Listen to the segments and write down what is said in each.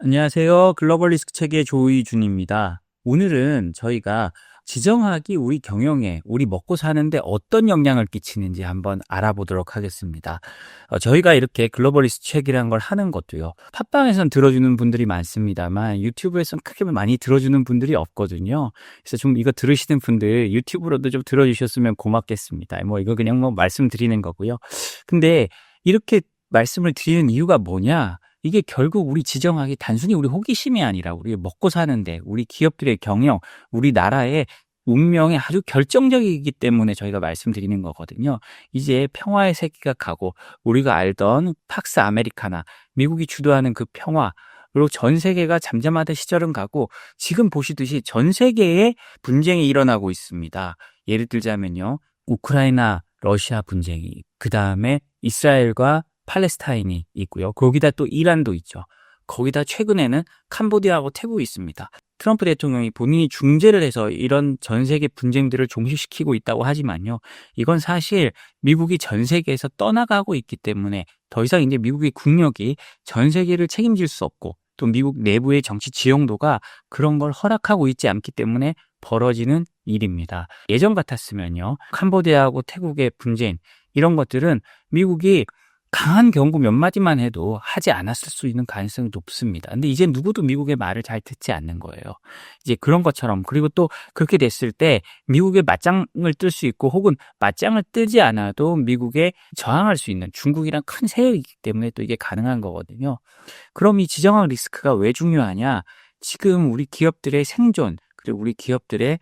안녕하세요. 글로벌 리스크 체계의 조이준입니다. 오늘은 저희가 지정학이 우리 경영에, 우리 먹고 사는데 어떤 영향을 끼치는지 한번 알아보도록 하겠습니다. 저희가 이렇게 글로벌 리스크 체계라는 걸 하는 것도요. 팟빵에선 들어주는 분들이 많습니다만 유튜브에선 크게 많이 들어주는 분들이 없거든요. 그래서 좀 이거 들으시는 분들 유튜브로도 좀 들어주셨으면 고맙겠습니다. 이거 그냥 말씀드리는 거고요. 근데 이렇게 말씀을 드리는 이유가 뭐냐? 이게 결국 우리 지정학이 단순히 우리 호기심이 아니라 우리 먹고 사는데 우리 기업들의 경영, 우리나라의 운명에 아주 결정적이기 때문에 저희가 말씀드리는 거거든요. 이제 평화의 세기가 가고 우리가 알던 팍스 아메리카나, 미국이 주도하는 그 평화, 그리고 전 세계가 잠잠하던 시절은 가고 지금 보시듯이 전 세계에 분쟁이 일어나고 있습니다. 예를 들자면요. 우크라이나, 러시아 분쟁이, 그 다음에 이스라엘과 팔레스타인이 있고요. 거기다 또 이란도 있죠. 거기다 최근에는 캄보디아하고 태국이 있습니다. 트럼프 대통령이 본인이 중재를 해서 이런 전 세계 분쟁들을 종식시키고 있다고 하지만요. 이건 사실 미국이 전 세계에서 떠나가고 있기 때문에 더 이상 이제 미국의 국력이 전 세계를 책임질 수 없고 또 미국 내부의 정치 지형도가 그런 걸 허락하고 있지 않기 때문에 벌어지는 일입니다. 예전 같았으면요. 캄보디아하고 태국의 분쟁 이런 것들은 미국이 강한 경고 몇 마디만 해도 하지 않았을 수 있는 가능성이 높습니다. 근데 이제 누구도 미국의 말을 잘 듣지 않는 거예요. 이제 그런 것처럼 그리고 또 그렇게 됐을 때 미국의 맞짱을 뜰 수 있고 혹은 맞짱을 뜨지 않아도 미국에 저항할 수 있는 중국이란 큰 세력이기 때문에 또 이게 가능한 거거든요. 그럼 이 지정학 리스크가 왜 중요하냐? 지금 우리 기업들의 생존 그리고 우리 기업들의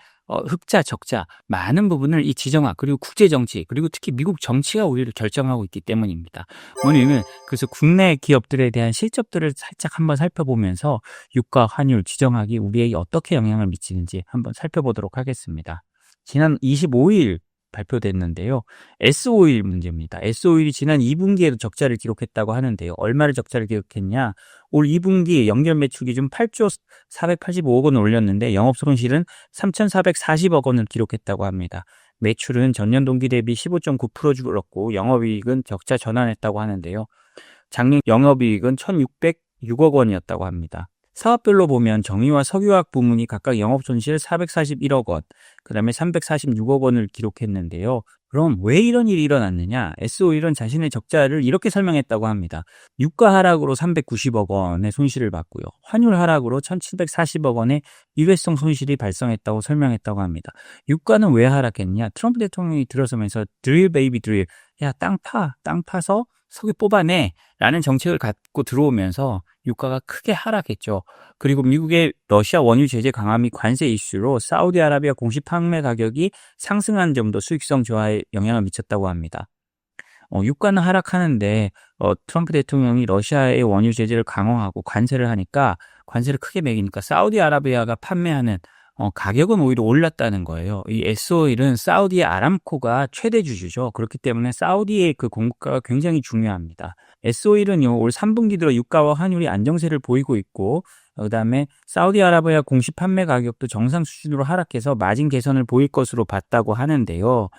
흑자, 적자 많은 부분을 이 지정학 그리고 국제정치 그리고 특히 미국 정치가 오히려 결정하고 있기 때문입니다. 오늘은 그래서 국내 기업들에 대한 실적들을 살짝 한번 살펴보면서 유가, 환율, 지정학이 우리에게 어떻게 영향을 미치는지 한번 살펴보도록 하겠습니다. 지난 25일 발표됐는데요. S-오일 문제입니다. S-오일이 지난 2분기에도 적자를 기록했다고 하는데요. 얼마를 적자를 기록했냐? 올 2분기 연결 매출 기준 8조 485억 원을 올렸는데 영업 손실은 3,440억 원을 기록했다고 합니다. 매출은 전년 동기 대비 15.9% 줄었고 영업이익은 적자 전환했다고 하는데요. 작년 영업이익은 1,606억 원이었다고 합니다. 사업별로 보면 정유와 석유화학 부문이 각각 영업손실 441억 원, 그 다음에 346억 원을 기록했는데요. 그럼 왜 이런 일이 일어났느냐? S-오일은 자신의 적자를 이렇게 설명했다고 합니다. 유가 하락으로 390억 원의 손실을 봤고요. 환율 하락으로 1,740억 원의 일회성 손실이 발생했다고 설명했다고 합니다. 유가는 왜 하락했냐? 트럼프 대통령이 들어서면서 드릴 베이비 드릴, 야, 땅 파서 석유 뽑아내 라는 정책을 갖고 들어오면서 유가가 크게 하락했죠. 그리고 미국의 러시아 원유 제재 강화및 관세 이슈로 사우디아라비아 공식 판매 가격이 상승한 점도 수익성 저하에 영향을 미쳤다고 합니다. 유가는 하락하는데 트럼프 대통령이 러시아의 원유 제재를 강화하고 관세를 하니까 관세를 크게 매기니까 사우디아라비아가 판매하는 가격은 오히려 올랐다는 거예요. 이 S-오일은 사우디 아람코가 최대 주주죠. 그렇기 때문에 사우디의 그 공급가가 굉장히 중요합니다. S-오일은요, 올 3분기 들어 유가와 환율이 안정세를 보이고 있고, 그 다음에 사우디아라비아 공식 판매 가격도 정상 수준으로 하락해서 마진 개선을 보일 것으로 봤다고 하는데요.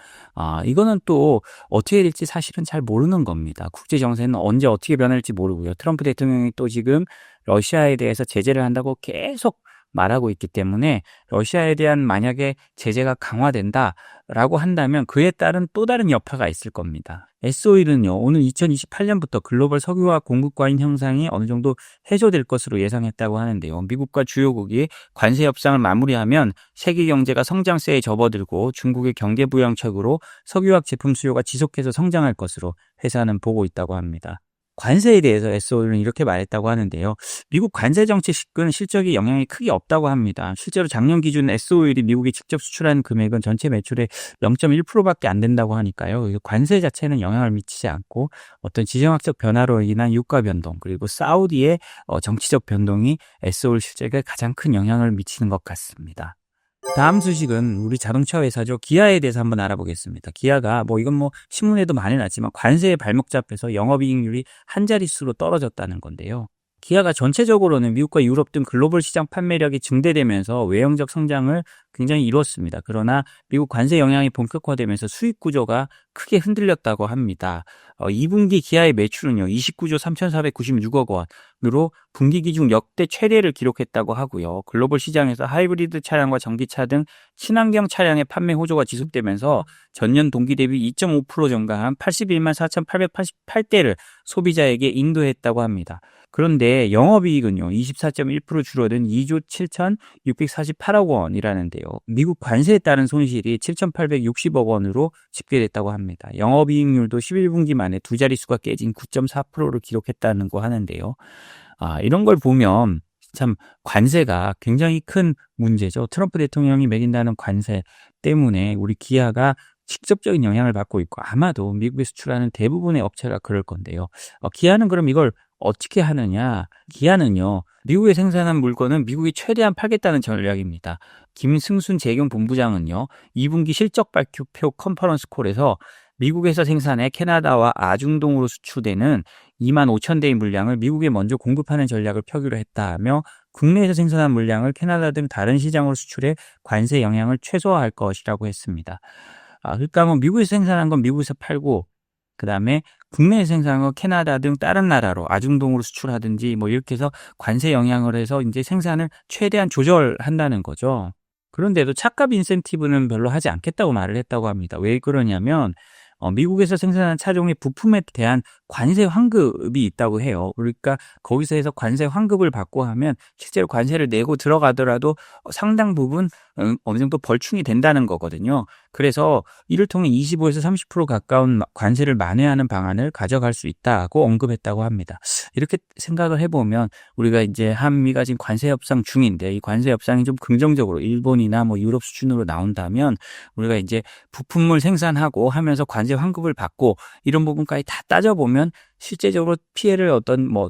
이거는 또 어떻게 될지 사실은 잘 모르는 겁니다. 국제 정세는 언제 어떻게 변할지 모르고요. 트럼프 대통령이 또 지금 러시아에 대해서 제재를 한다고 계속 말하고 있기 때문에 러시아에 대한 만약에 제재가 강화된다라고 한다면 그에 따른 또 다른 여파가 있을 겁니다. S-오일은요, 오늘 2028년부터 글로벌 석유화학 공급 과잉 현상이 어느 정도 해소될 것으로 예상했다고 하는데요. 미국과 주요국이 관세 협상을 마무리하면 세계 경제가 성장세에 접어들고 중국의 경제 부양책으로 석유화학 제품 수요가 지속해서 성장할 것으로 회사는 보고 있다고 합니다. 관세에 대해서 S-오일은 이렇게 말했다고 하는데요. 미국 관세 정책은 실적에 영향이 크게 없다고 합니다. 실제로 작년 기준 S-오일이 미국이 직접 수출하는 금액은 전체 매출의 0.1%밖에 안 된다고 하니까요. 관세 자체는 영향을 미치지 않고 어떤 지정학적 변화로 인한 유가 변동 그리고 사우디의 정치적 변동이 S-오일 실적에 가장 큰 영향을 미치는 것 같습니다. 다음 소식은 우리 자동차 회사죠. 기아에 대해서 한번 알아보겠습니다. 기아가 이건 신문에도 많이 났지만 관세에 발목 잡혀서 영업이익률이 한 자릿수로 떨어졌다는 건데요. 기아가 전체적으로는 미국과 유럽 등 글로벌 시장 판매력이 증대되면서 외형적 성장을 굉장히 이뤘습니다. 그러나 미국 관세 영향이 본격화되면서 수익 구조가 크게 흔들렸다고 합니다. 2분기 기아의 매출은요, 29조 3,496억 원으로 분기 기준 역대 최대를 기록했다고 하고요. 글로벌 시장에서 하이브리드 차량과 전기차 등 친환경 차량의 판매 호조가 지속되면서 전년 동기 대비 2.5% 증가한 81만 4,888대를 소비자에게 인도했다고 합니다. 그런데 영업이익은요, 24.1% 줄어든 2조 7,648억 원이라는데요. 미국 관세에 따른 손실이 7,860억 원으로 집계됐다고 합니다. 영업이익률도 11분기 만에 두 자릿수가 깨진 9.4%를 기록했다는 거 하는데요. 이런 걸 보면 참 관세가 굉장히 큰 문제죠. 트럼프 대통령이 매긴다는 관세 때문에 우리 기아가 직접적인 영향을 받고 있고 아마도 미국에 수출하는 대부분의 업체가 그럴 건데요. 기아는 그럼 이걸 어떻게 하느냐? 기아는요, 미국에 생산한 물건은 미국이 최대한 팔겠다는 전략입니다. 김승순 재경 본부장은요, 2분기 실적 발표 컨퍼런스 콜에서 미국에서 생산해 캐나다와 아중동으로 수출되는 2만 5천 대의 물량을 미국에 먼저 공급하는 전략을 펴기로 했다며 국내에서 생산한 물량을 캐나다 등 다른 시장으로 수출해 관세 영향을 최소화할 것이라고 했습니다. 그러니까 뭐 미국에서 생산한 건 미국에서 팔고 그다음에 국내에 생산한 거 캐나다 등 다른 나라로 아중동으로 수출하든지 뭐 이렇게 해서 관세 영향을 해서 이제 생산을 최대한 조절한다는 거죠. 그런데도 차값 인센티브는 별로 하지 않겠다고 말을 했다고 합니다. 왜 그러냐면 미국에서 생산한 차종의 부품에 대한 관세 환급이 있다고 해요. 그러니까 거기서 해서 관세 환급을 받고 하면 실제로 관세를 내고 들어가더라도 상당 부분 어느 정도 벌충이 된다는 거거든요. 그래서 이를 통해 25에서 30% 가까운 관세를 만회하는 방안을 가져갈 수 있다고 언급했다고 합니다. 이렇게 생각을 해보면 우리가 이제 한미가 지금 관세 협상 중인데 이 관세 협상이 좀 긍정적으로 일본이나 뭐 유럽 수준으로 나온다면 우리가 이제 부품을 생산하고 하면서 관세 환급을 받고 이런 부분까지 다 따져보면 실제적으로 피해를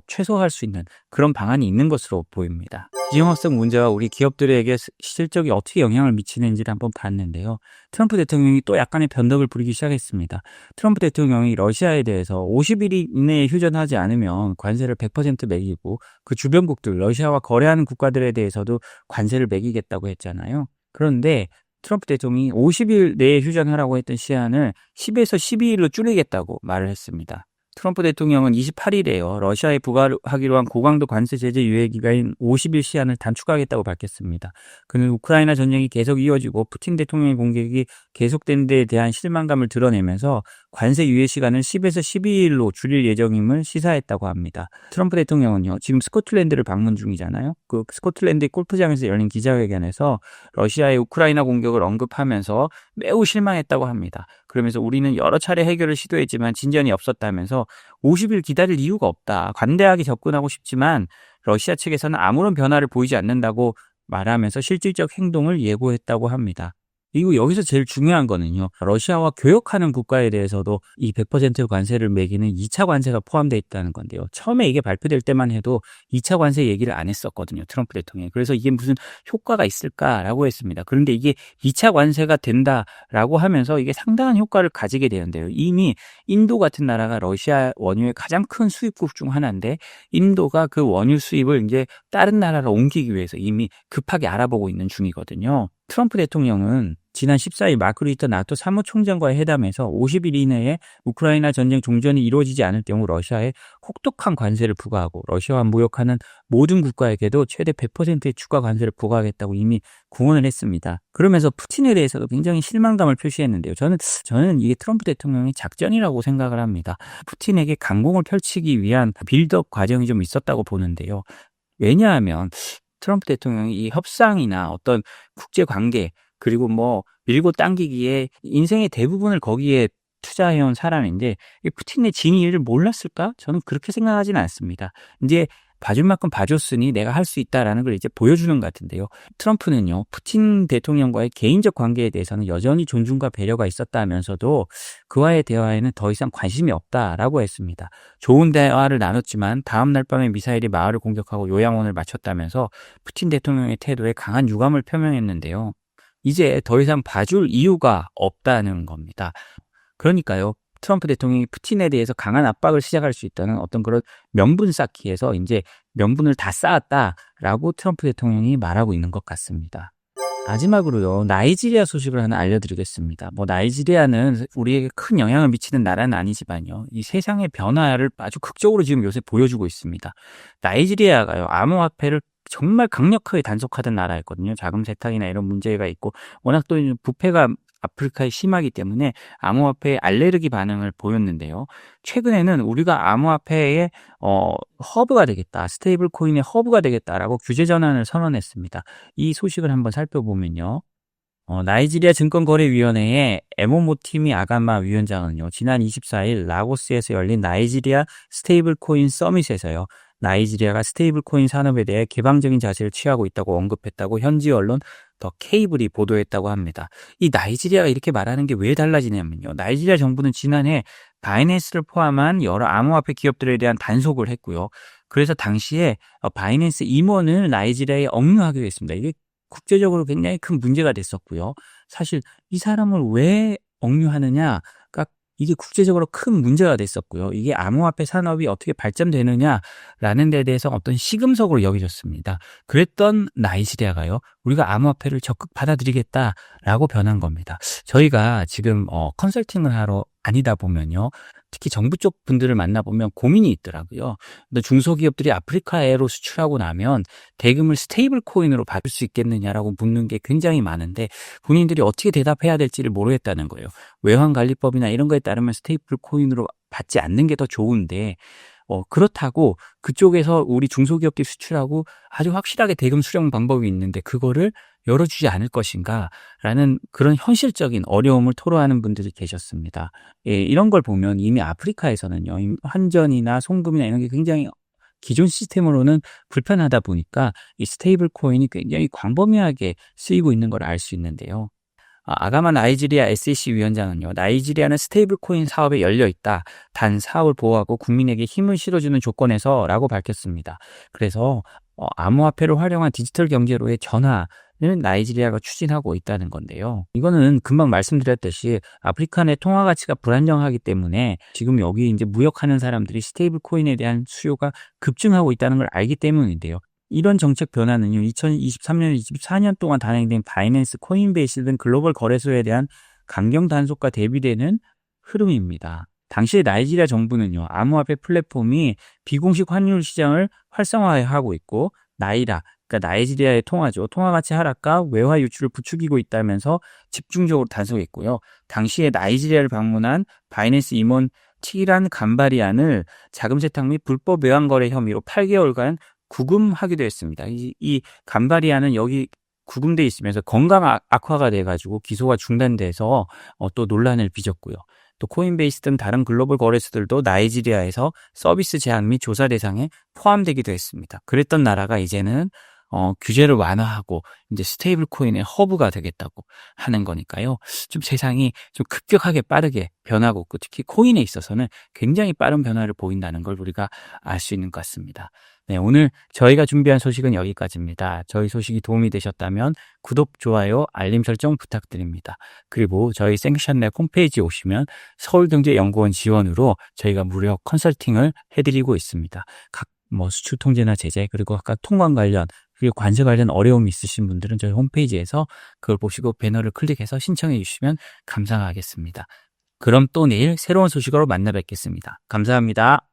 최소화할 수 있는 그런 방안이 있는 것으로 보입니다. 지정학적 문제와 우리 기업들에게 실적이 어떻게 영향을 미치는지를 한번 봤는데요. 트럼프 대통령이 또 약간의 변덕을 부리기 시작했습니다. 트럼프 대통령이 러시아에 대해서 50일 이내에 휴전하지 않으면 관세를 100% 매기고 그 주변국들, 러시아와 거래하는 국가들에 대해서도 관세를 매기겠다고 했잖아요. 그런데 트럼프 대통령이 50일 내에 휴전하라고 했던 시한을 10에서 12일로 줄이겠다고 말을 했습니다. 트럼프 대통령은 28일에요. 러시아에 부과하기로 한 고강도 관세 제재 유예 기간인 50일 시한을 단축하겠다고 밝혔습니다. 그는 우크라이나 전쟁이 계속 이어지고 푸틴 대통령의 공격이 계속된 데에 대한 실망감을 드러내면서 관세 유예 시간을 10에서 12일로 줄일 예정임을 시사했다고 합니다. 트럼프 대통령은요, 지금 스코틀랜드를 방문 중이잖아요. 그 스코틀랜드의 골프장에서 열린 기자회견에서 러시아의 우크라이나 공격을 언급하면서 매우 실망했다고 합니다. 그러면서 우리는 여러 차례 해결을 시도했지만 진전이 없었다면서 50일 기다릴 이유가 없다. 관대하게 접근하고 싶지만 러시아 측에서는 아무런 변화를 보이지 않는다고 말하면서 실질적 행동을 예고했다고 합니다. 그리고 여기서 제일 중요한 거는요. 러시아와 교역하는 국가에 대해서도 이 100% 관세를 매기는 2차 관세가 포함되어 있다는 건데요. 처음에 이게 발표될 때만 해도 2차 관세 얘기를 안 했었거든요. 트럼프 대통령이. 그래서 이게 무슨 효과가 있을까라고 했습니다. 그런데 이게 2차 관세가 된다라고 하면서 이게 상당한 효과를 가지게 되는데요. 이미 인도 같은 나라가 러시아 원유의 가장 큰 수입국 중 하나인데 인도가 그 원유 수입을 이제 다른 나라로 옮기기 위해서 이미 급하게 알아보고 있는 중이거든요. 트럼프 대통령은 지난 14일 마크 리터 나토 사무총장과의 회담에서 50일 이내에 우크라이나 전쟁 종전이 이루어지지 않을 경우 러시아에 혹독한 관세를 부과하고 러시아와 무역하는 모든 국가에게도 최대 100%의 추가 관세를 부과하겠다고 이미 공언을 했습니다. 그러면서 푸틴에 대해서도 굉장히 실망감을 표시했는데요. 저는 이게 트럼프 대통령의 작전이라고 생각을 합니다. 푸틴에게 강공을 펼치기 위한 빌드업 과정이 좀 있었다고 보는데요. 왜냐하면 트럼프 대통령이 이 협상이나 어떤 국제 관계 그리고 뭐 밀고 당기기에 인생의 대부분을 거기에 투자해온 사람인데 푸틴의 진위를 몰랐을까? 저는 그렇게 생각하지는 않습니다. 이제 봐줄 만큼 봐줬으니 내가 할 수 있다라는 걸 이제 보여주는 것 같은데요. 트럼프는요, 푸틴 대통령과의 개인적 관계에 대해서는 여전히 존중과 배려가 있었다면서도 그와의 대화에는 더 이상 관심이 없다라고 했습니다. 좋은 대화를 나눴지만 다음 날 밤에 미사일이 마을을 공격하고 요양원을 마쳤다면서 푸틴 대통령의 태도에 강한 유감을 표명했는데요. 이제 더 이상 봐줄 이유가 없다는 겁니다. 그러니까요. 트럼프 대통령이 푸틴에 대해서 강한 압박을 시작할 수 있다는 어떤 그런 명분 쌓기에서 이제 명분을 다 쌓았다라고 트럼프 대통령이 말하고 있는 것 같습니다. 마지막으로요, 나이지리아 소식을 하나 알려드리겠습니다. 나이지리아는 우리에게 큰 영향을 미치는 나라는 아니지만요, 이 세상의 변화를 아주 극적으로 지금 요새 보여주고 있습니다. 나이지리아가요, 암호화폐를 정말 강력하게 단속하던 나라였거든요. 자금 세탁이나 이런 문제가 있고, 워낙 또 부패가 아프리카에 심하기 때문에 암호화폐에 알레르기 반응을 보였는데요. 최근에는 우리가 암호화폐의 허브가 되겠다, 스테이블 코인의 허브가 되겠다라고 규제 전환을 선언했습니다. 이 소식을 한번 살펴보면요. 나이지리아 증권거래위원회의 에모모티미 아가마 위원장은요, 지난 24일 라고스에서 열린 나이지리아 스테이블 코인 서밋에서요, 나이지리아가 스테이블 코인 산업에 대해 개방적인 자세를 취하고 있다고 언급했다고 현지 언론 더 케이블이 보도했다고 합니다. 이 나이지리아가 이렇게 말하는 게 왜 달라지냐면요, 나이지리아 정부는 지난해 바이낸스를 포함한 여러 암호화폐 기업들에 대한 단속을 했고요. 그래서 당시에 바이낸스 임원을 나이지리아에 억류하기로 했습니다. 이게 국제적으로 굉장히 큰 문제가 됐었고요. 사실 이 사람을 왜 억류하느냐가 이게 국제적으로 큰 문제가 됐었고요. 이게 암호화폐 산업이 어떻게 발전되느냐라는 데 대해서 어떤 시금석으로 여겨졌습니다. 그랬던 나이지리아가요, 우리가 암호화폐를 적극 받아들이겠다라고 변한 겁니다. 저희가 지금 컨설팅을 하러 다니다 보면요, 특히 정부 쪽 분들을 만나보면 고민이 있더라고요. 근데 중소기업들이 아프리카에로 수출하고 나면 대금을 스테이블 코인으로 받을 수 있겠느냐라고 묻는 게 굉장히 많은데, 본인들이 어떻게 대답해야 될지를 모르겠다는 거예요. 외환관리법이나 이런 거에 따르면 스테이블 코인으로 받지 않는 게 더 좋은데, 그렇다고 그쪽에서 우리 중소기업들이 수출하고 아주 확실하게 대금 수령 방법이 있는데 그거를 열어주지 않을 것인가 라는 그런 현실적인 어려움을 토로하는 분들이 계셨습니다. 예, 이런 걸 보면 이미 아프리카에서는요, 환전이나 송금이나 이런 게 굉장히 기존 시스템으로는 불편하다 보니까 이 스테이블 코인이 굉장히 광범위하게 쓰이고 있는 걸 알 수 있는데요. 아가마 나이지리아 SEC 위원장은요, 나이지리아는 스테이블 코인 사업에 열려 있다. 단 사업을 보호하고 국민에게 힘을 실어주는 조건에서라고 밝혔습니다. 그래서 암호화폐를 활용한 디지털 경제로의 전환을 나이지리아가 추진하고 있다는 건데요. 이거는 금방 말씀드렸듯이 아프리카 내 통화 가치가 불안정하기 때문에 지금 여기 이제 무역하는 사람들이 스테이블 코인에 대한 수요가 급증하고 있다는 걸 알기 때문인데요. 이런 정책 변화는요, 2023년, 24년 동안 단행된 바이낸스, 코인베이스 등 글로벌 거래소에 대한 강경 단속과 대비되는 흐름입니다. 당시 나이지리아 정부는요, 암호화폐 플랫폼이 비공식 환율 시장을 활성화하고 있고, 나이라, 그러니까 나이지리아의 통화죠, 통화 가치 하락과 외화 유출을 부추기고 있다면서 집중적으로 단속했고요. 당시에 나이지리아를 방문한 바이낸스 임원 티란 감바리안을 자금 세탁 및 불법 외환 거래 혐의로 8개월간 구금하기도 했습니다. 이 감바리안은 여기 구금돼 있으면서 건강 악화가 돼가지고 기소가 중단돼서 또 논란을 빚었고요. 또 코인베이스 등 다른 글로벌 거래소들도 나이지리아에서 서비스 제한 및 조사 대상에 포함되기도 했습니다. 그랬던 나라가 이제는 규제를 완화하고 이제 스테이블 코인의 허브가 되겠다고 하는 거니까요. 좀 세상이 좀 급격하게 빠르게 변하고 있고, 특히 코인에 있어서는 굉장히 빠른 변화를 보인다는 걸 우리가 알 수 있는 것 같습니다. 네, 오늘 저희가 준비한 소식은 여기까지입니다. 저희 소식이 도움이 되셨다면 구독, 좋아요, 알림 설정 부탁드립니다. 그리고 저희 생션랩 홈페이지에 오시면 서울경제연구원 지원으로 저희가 무료 컨설팅을 해드리고 있습니다. 각 수출 통제나 제재, 그리고 아까 통관 관련, 그리고 관세 관련 어려움이 있으신 분들은 저희 홈페이지에서 그걸 보시고 배너를 클릭해서 신청해 주시면 감사하겠습니다. 그럼 또 내일 새로운 소식으로 만나 뵙겠습니다. 감사합니다.